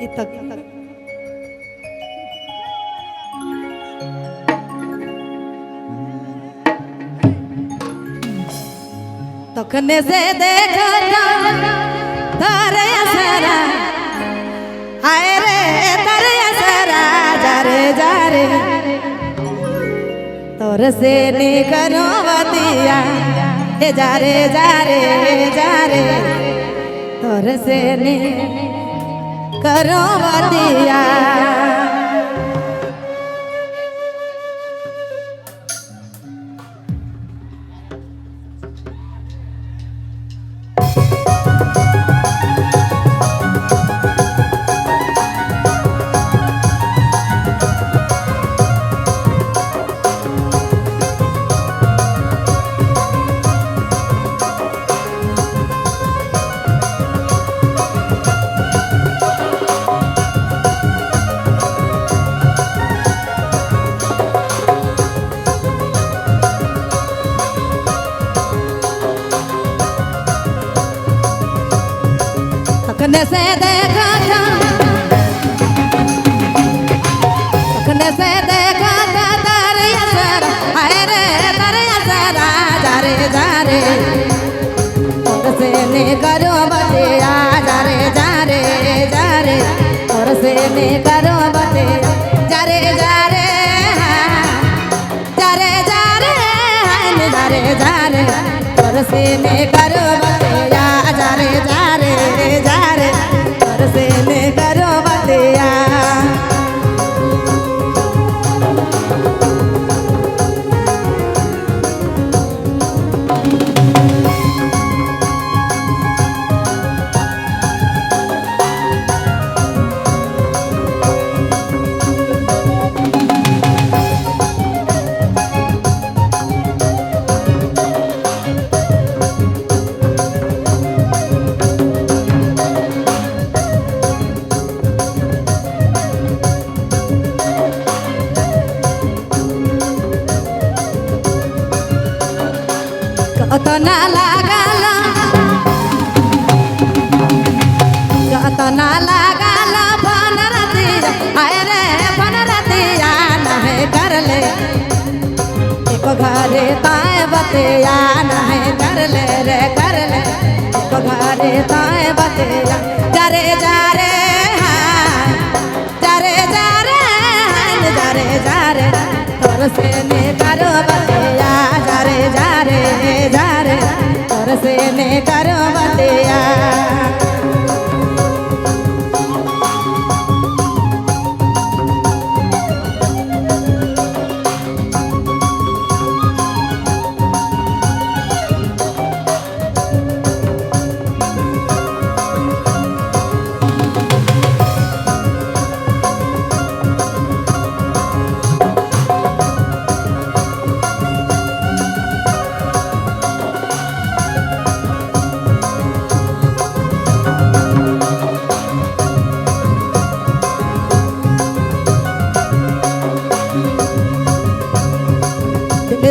इतक तखने से देखा तारे असरा हाय रे तारे असरा जा रे तोर से नी करो बतिया ए जा रे तोर से नी करो बतिया तखने से देखा था तखने से देखा था तारे असरा हाय रे तारे असरा जा रे और से ने करो बतिया जा रे और से ने करो बतिया जा रे और से ने करो बतिया जा रे और से ने करो बतिया कतना लागला बनरतिया हाय रे बनरतिया नहे कर ले एक घरे ताए बतिया नहे कर ले एक घरे ताए बतिया जा रे तोर से ने करो बतिया जा रे तोर से ने करो बतिया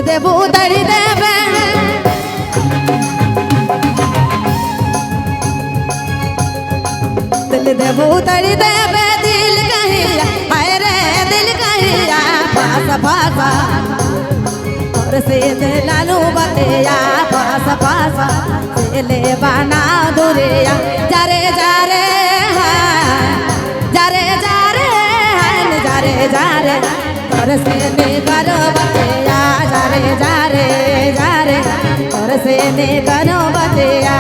देबू तड़ी देवे देबू तड़ी देवे दिल कहिया हाय रे दिल कहिया पासा और से लालू बतिया पासा से ले बना दुरिया जा रे और से ने करो बतिया जा रे और से ने करो बतिया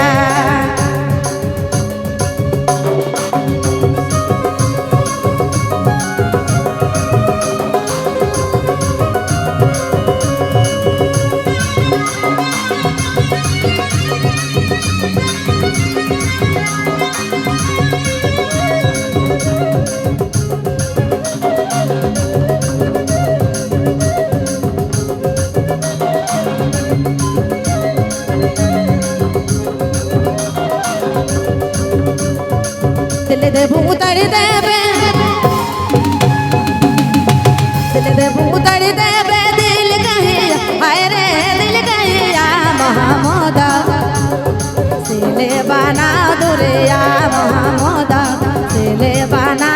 देबू तड़ी देवे दिल कहिया हाय रे दिल कहिया महामोदा सिले बना दुरिया महामोदा सिले बना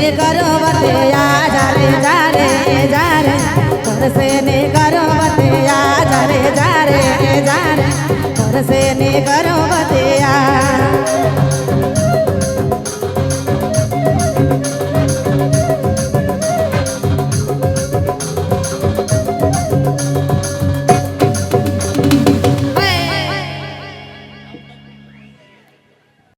ने करो बतिया जारे जारे जारे तोर से ने करो बतिया जारे जारे जारे तोर से ने करो